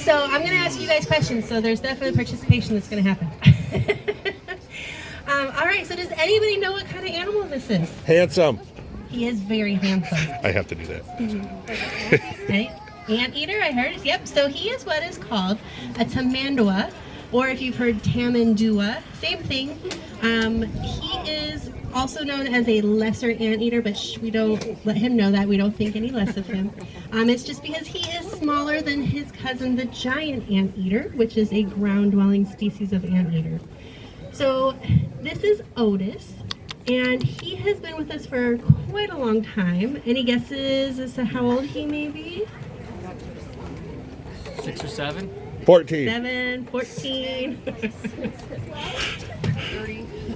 So I'm going to ask you guys questions, so there's definitely participation that's going to happen. All right, so does anybody know what kind of animal this is? Handsome. He is very handsome. I have to do that. Right? Anteater, I heard. Yep, so he is what is called a Tamandua, or if you've heard Tamandua, same thing. He is also known as a lesser anteater, but we don't let him know that. We don't think any less of him. It's just because he is smaller than his cousin, the giant anteater, which is a ground-dwelling species of anteater. So this is Otis, and he has been with us for quite a long time. Any guesses as to how old he may be? 6 or 7? 14. 14.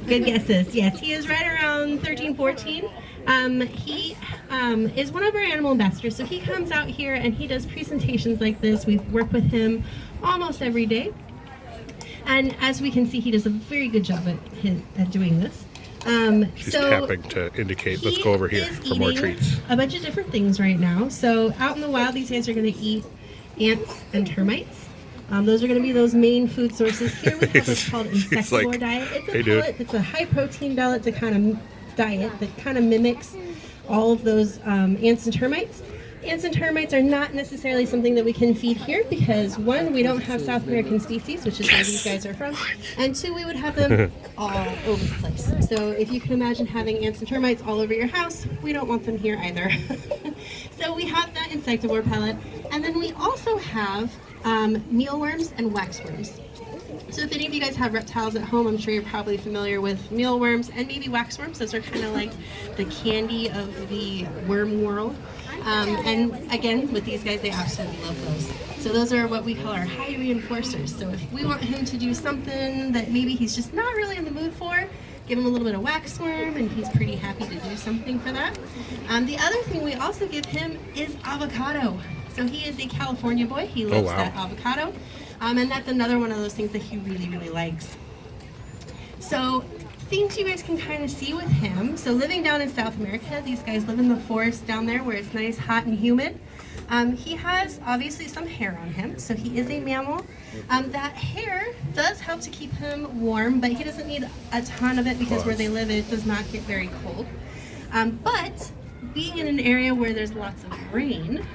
Good guesses. Yes, he is right around 13, 14. He is one of our animal ambassadors, so he comes out here and he does presentations like this. We work with him almost every day. And as we can see, he does a very good job at doing this. She's tapping to indicate, let's go over here for more treats. A bunch of different things right now. So out in the wild, these guys are going to eat ants and termites. Those are going to be those main food sources. Here we have what's called insectivore diet. It's a pellet. It's a high protein diet that kind of mimics all of those ants and termites. Ants and termites are not necessarily something that we can feed here because, one, we don't have South American species, which is where these guys are from, and two, we would have them all over the place. So if you can imagine having ants and termites all over your house, we don't want them here either. So we have that insectivore pellet, and then we also have mealworms and waxworms. So if any of you guys have reptiles at home, I'm sure you're probably familiar with mealworms and maybe waxworms. Those are kind of like the candy of the worm world. And again, with these guys, they absolutely love those. So those are what we call our high reinforcers. So if we want him to do something that maybe he's just not really in the mood for, give him a little bit of waxworm and he's pretty happy to do something for that. The other thing we also give him is avocado. So he is a California boy. He loves that avocado. And that's another one of those things that he really, really likes. So things you guys can kind of see with him. So living down in South America, these guys live in the forest down there where it's nice, hot, and humid. He has obviously some hair on him, so he is a mammal. That hair does help to keep him warm, but he doesn't need a ton of it because where they live it does not get very cold. But being in an area where there's lots of rain,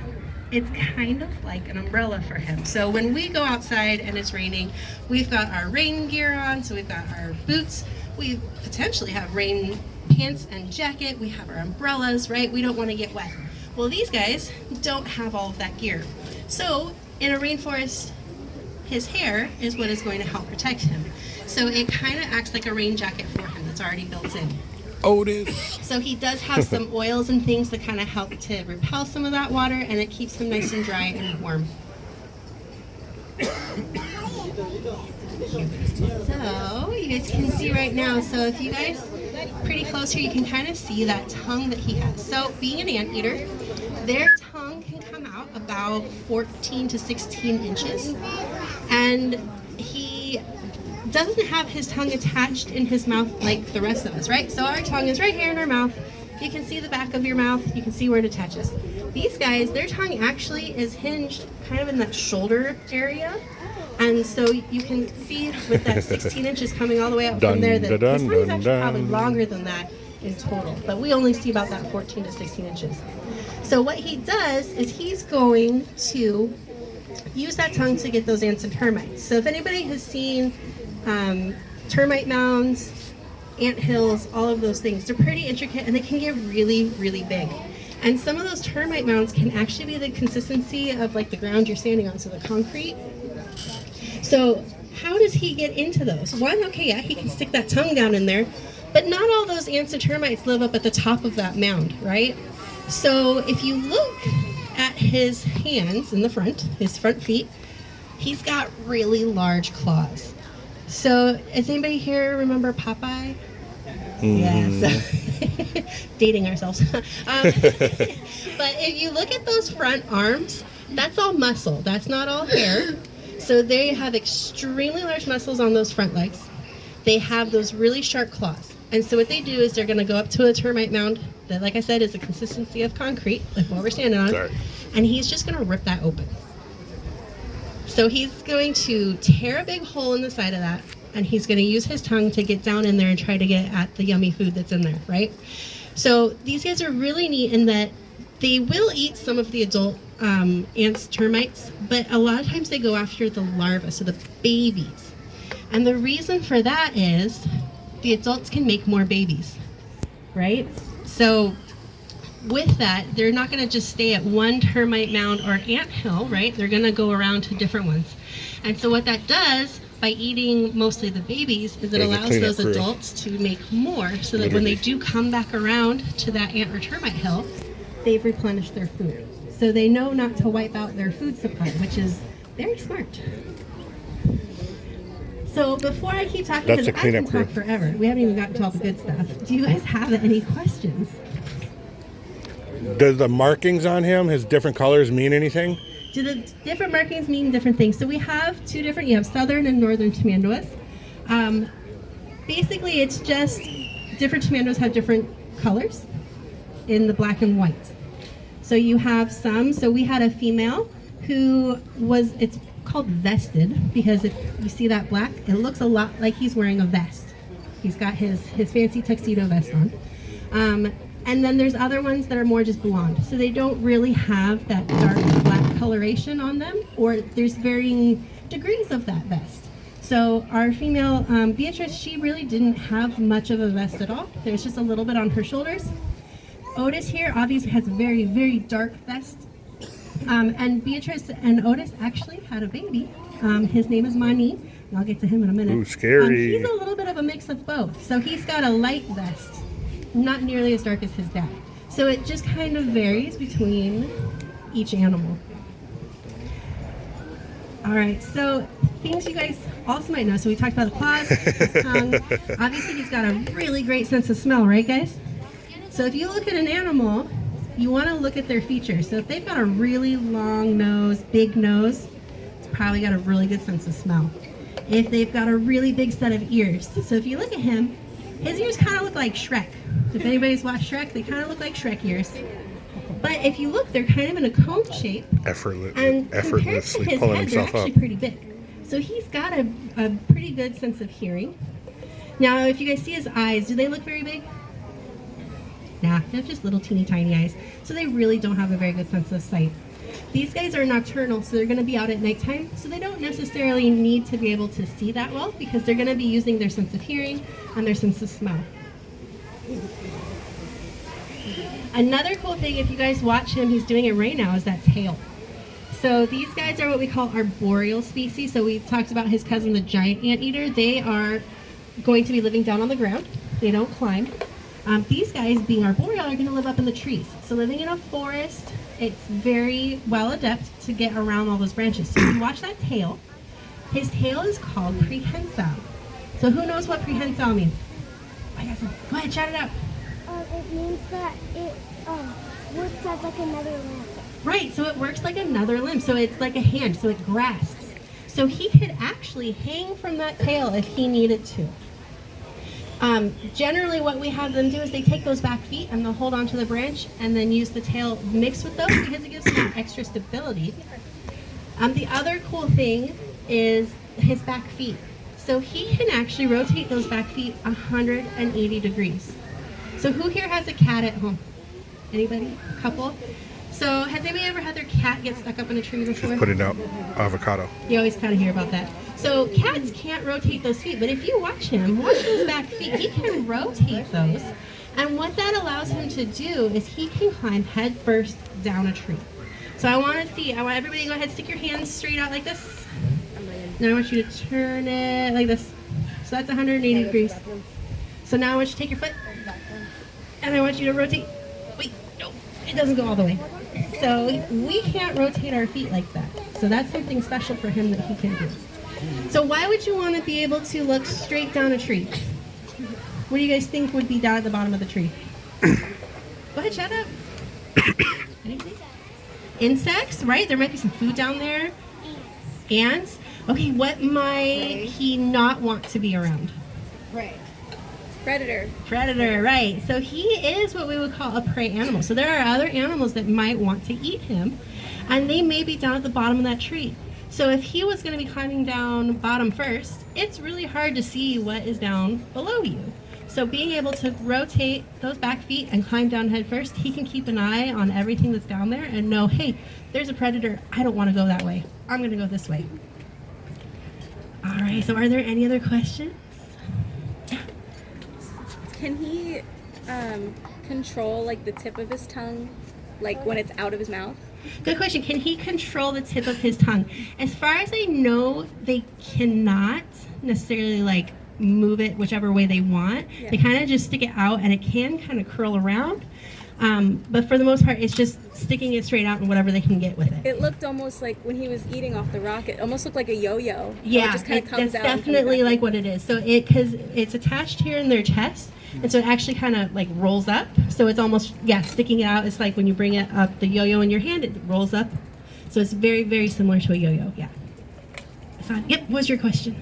it's kind of like an umbrella for him. So when we go outside and it's raining, we've got our rain gear on, so we've got our boots, we potentially have rain pants and jacket, we have our umbrellas, right? We don't want to get wet. Well, these guys don't have all of that gear. So in a rainforest, his hair is what is going to help protect him. So it kind of acts like a rain jacket for him that's already built in. Otis. So he does have some oils and things that kind of help to repel some of that water, and it keeps him nice and dry and warm. So you guys can see right now, so if you guys pretty close here, you can kind of see that tongue that he has. So being an anteater, their tongue can come out about 14 to 16 inches, and he doesn't have his tongue attached in his mouth like the rest of us, right? So our tongue is right here in our mouth. You can see the back of your mouth. You can see where it attaches. These guys, their tongue actually is hinged kind of in that shoulder area. And so you can see with that 16 inches coming all the way up from there that his tongue is actually probably longer than that in total. But we only see about that 14 to 16 inches. So what he does is he's going to use that tongue to get those ants and termites. So if anybody has seen termite mounds, ant hills, all of those things, they're pretty intricate and they can get really, really big. And some of those termite mounds can actually be the consistency of like the ground you're standing on, so the concrete. So how does he get into those? One, okay, yeah, he can stick that tongue down in there, but not all those ants and termites live up at the top of that mound, right? So if you look at his hands in the front, his front feet, he's got really large claws. So does anybody here remember Popeye? Yeah, so dating ourselves. But if you look at those front arms, that's all muscle. That's not all hair. So they have extremely large muscles on those front legs. They have those really sharp claws. And so what they do is they're going to go up to a termite mound that, like I said, is the consistency of concrete, like what we're standing on. And he's just going to rip that open. So he's going to tear a big hole in the side of that, and he's going to use his tongue to get down in there and try to get at the yummy food that's in there, right? So these guys are really neat in that they will eat some of the adult ants, termites, but a lot of times they go after the larvae, so the babies. And the reason for that is the adults can make more babies, right? So with that, they're not going to just stay at one termite mound or ant hill, right? They're going to go around to different ones. And so what that does, by eating mostly the babies, is it allows those adults to make more, so that when they do come back around to that ant or termite hill, they've replenished their food. So they know not to wipe out their food supply, which is very smart. So before I keep talking, because I can talk forever, we haven't even gotten to all the good stuff. Do you guys have any questions? Does the markings on him, his different colors, mean anything? Do the different markings mean different things? So we have two different, you have southern and northern tamanduas. Basically, it's just different tamanduas have different colors in the black and white. So you have some, so we had a female who was, it's called vested, because if you see that black, it looks a lot like he's wearing a vest. He's got his fancy tuxedo vest on. And then there's other ones that are more just blonde. So they don't really have that dark black coloration on them, or there's varying degrees of that vest. So our female, Beatrice, she really didn't have much of a vest at all. There's just a little bit on her shoulders. Otis here obviously has a very, very dark vest. And Beatrice and Otis actually had a baby. His name is Mani, and I'll get to him in a minute. Ooh, scary. He's a little bit of a mix of both. So he's got a light vest, not nearly as dark as his dad. So it just kind of varies between each animal. All right, so things you guys also might know. So we talked about the claws, his tongue. Obviously, he's got a really great sense of smell, right, guys? So if you look at an animal, you want to look at their features. So if they've got a really long nose, big nose, it's probably got a really good sense of smell. If they've got a really big set of ears. So if you look at him, his ears kind of look like Shrek. If anybody's watched Shrek, they kind of look like Shrek ears. But if you look, they're kind of in a cone shape. And compared to his head, they're actually pretty big. So he's got a pretty good sense of hearing. Now, if you guys see his eyes, do they look very big? Nah, they're just little teeny tiny eyes. So they really don't have a very good sense of sight. These guys are nocturnal, so they're going to be out at nighttime. So they don't necessarily need to be able to see that well, because they're going to be using their sense of hearing and their sense of smell. Another cool thing, if you guys watch him, he's doing it right now, is that tail. So these guys are what we call arboreal species. So we talked about his cousin, the giant anteater. They are going to be living down on the ground. They don't climb. These guys, being arboreal, are going to live up in the trees. So living in a forest, it's very well adept to get around all those branches. So if you watch that tail, his tail is called prehensile. So who knows what prehensile means? Go ahead, shout it out. It means that it works as like another limb. Right, so it works like another limb. So it's like a hand, so it grasps. So he could actually hang from that tail if he needed to. Generally what we have them do is they take those back feet and they'll hold onto the branch and then use the tail mixed with those, because it gives them extra stability. The other cool thing is his back feet. So he can actually rotate those back feet 180 degrees. So who here has a cat at home? Anybody? A couple? So has anybody ever had their cat get stuck up in a tree before? Just putting out avocado. You always kind of hear about that. So cats can't rotate those feet, but if you watch those back feet, he can rotate those. And what that allows him to do is he can climb head first down a tree. So I want everybody to go ahead and stick your hands straight out like this. Now I want you to turn it like this. So that's 180 degrees. So now I want you to take your foot, and I want you to rotate. Wait, no, it doesn't go all the way. So we can't rotate our feet like that. So that's something special for him that he can do. So why would you want to be able to look straight down a tree? What do you guys think would be down at the bottom of the tree? Go ahead, shut up. Anything? Insects, right? There might be some food down there. Ants. Okay, what might he not want to be around? Right. Predator. Predator, right. So he is what we would call a prey animal. So there are other animals that might want to eat him, and they may be down at the bottom of that tree. So if he was going to be climbing down bottom first, it's really hard to see what is down below you. So being able to rotate those back feet and climb down head first, he can keep an eye on everything that's down there and know, hey, there's a predator. I don't want to go that way. I'm going to go this way. All right, so are there any other questions? Can he control like the tip of his tongue, like when it's out of his mouth? Good question. Can he control the tip of his tongue? As far as I know, they cannot necessarily like move it whichever way they want. Yeah. They kind of just stick it out, and it can kind of curl around. But for the most part, it's just sticking it straight out and whatever they can get with it. It looked almost like when he was eating off the rock, it almost looked like a yo-yo. Yeah, it just kind of comes that's out. Definitely like what it is. So because it's attached here in their chest, and so it actually kind of like rolls up. So it's almost, sticking it out. It's like when you bring it up, the yo-yo in your hand, it rolls up. So it's very, very similar to a yo-yo, yeah. Yep, what was your question?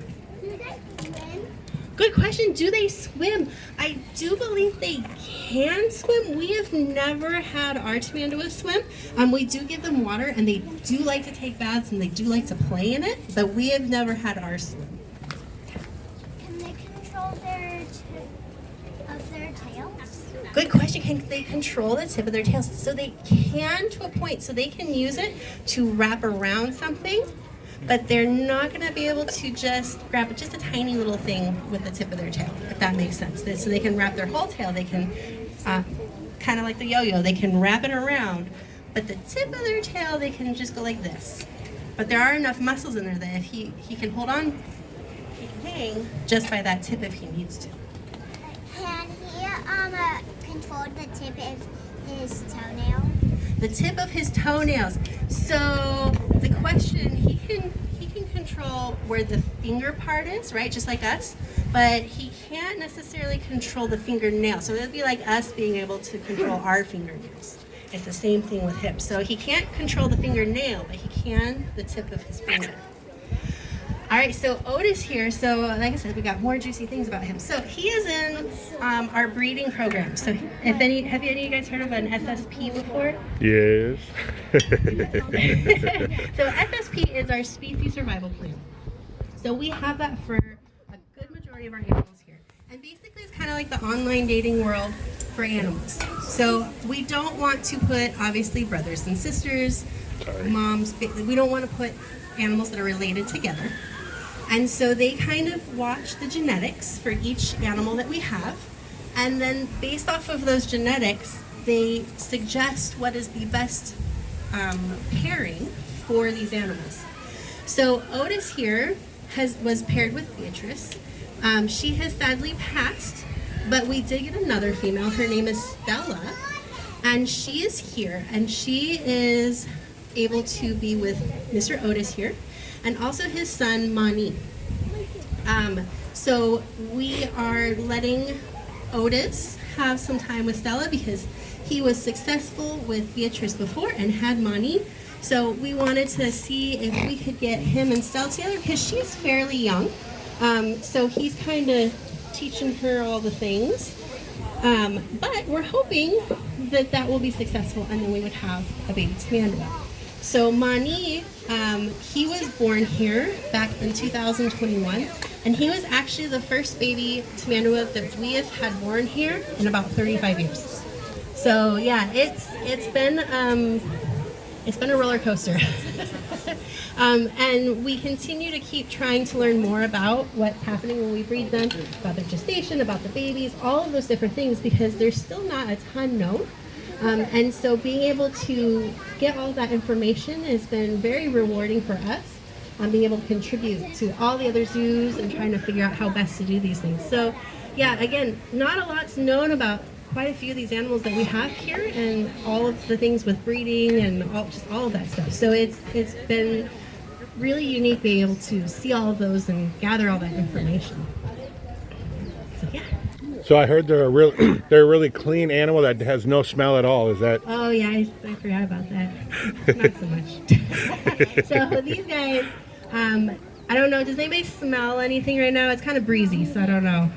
Good question. Do they swim? I do believe they can swim. We have never had our Tamandua swim. We do give them water, and they do like to take baths, and they do like to play in it, but we have never had ours swim. Can they control their tip of their tails? Good question. Can they control the tip of their tails? So they can to a point. So they can use it to wrap around something, but they're not going to be able to just grab just a tiny little thing with the tip of their tail, if that makes sense. So they can wrap their whole tail. They can, kind of like the yo-yo, they can wrap it around, but the tip of their tail, they can just go like this. But there are enough muscles in there that if he can hold on, he can hang just by that tip if he needs to. Can he control the tip of his toenail? The tip of his toenails. So the question, he can control where the finger part is, right? Just like us, but he can't necessarily control the fingernail. So it would be like us being able to control our fingernails. It's the same thing with hips. So he can't control the fingernail, but he can the tip of his finger. All right, so Otis here, so like I said, we got more juicy things about him. So he is in our breeding program. So have any of you guys heard of an FSP before? Yes. So FSP is our species survival plan. So we have that for a good majority of our animals here. And basically it's kind of like the online dating world for animals. So we don't want to put, obviously, brothers and sisters, moms, we don't want to put animals that are related together. And so they kind of watch the genetics for each animal that we have. And then based off of those genetics, they suggest what is the best pairing for these animals. So Otis here was paired with Beatrice. She has sadly passed, but we did get another female. Her name is Stella, and she is here, and she is able to be with Mr. Otis here, and also his son, Mani. So we are letting Otis have some time with Stella because he was successful with Beatrice before and had Mani. So we wanted to see if we could get him and Stella together because she's fairly young. So he's kind of teaching her all the things. But we're hoping that that will be successful and then we would have a baby Tamandua. So Mani, he was born here back in 2021, and he was actually the first baby Tamandua that we have had born here in about 35 years. So yeah, it's been a roller coaster. And we continue to keep trying to learn more about what's happening when we breed them, about their gestation, about the babies, all of those different things, because there's still not a ton known. And so being able to get all that information has been very rewarding for us, being able to contribute to all the other zoos and trying to figure out how best to do these things. So yeah, again, not a lot's known about quite a few of these animals that we have here and all of the things with breeding and all of that stuff. So it's been really unique being able to see all of those and gather all that information. So yeah. So I heard they're a really clean animal that has no smell at all. Is that? Oh yeah, I forgot about that. Not so much. So these guys, I don't know. Does anybody smell anything right now? It's kind of breezy, so I don't know.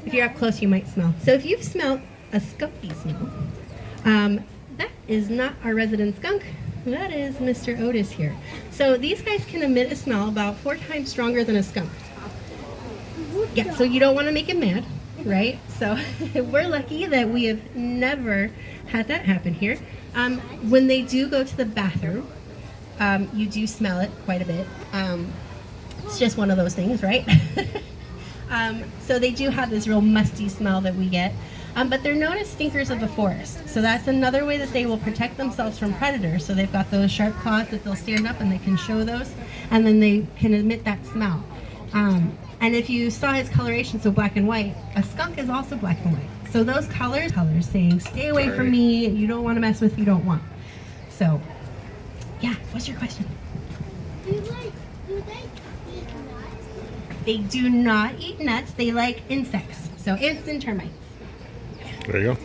If you're up close, you might smell. So if you've smelled a skunky smell, that is not our resident skunk. That is Mr. Otis here. So these guys can emit a smell about 4 times stronger than a skunk. Yeah, so you don't want to make him mad, right? So we're lucky that we have never had that happen here. When they do go to the bathroom, you do smell it quite a bit. It's just one of those things, right? So they do have this real musty smell that we get. But they're known as stinkers of the forest. So that's another way that they will protect themselves from predators. So they've got those sharp claws that they'll stand up and they can show those. And then they can emit that smell. And if you saw his coloration, so black and white, a skunk is also black and white. So those colors saying, stay away from me, you don't want to mess with, you don't want. So, yeah, what's your question? Do they eat nuts? They do not eat nuts, they like insects. So ants and termites. There you go.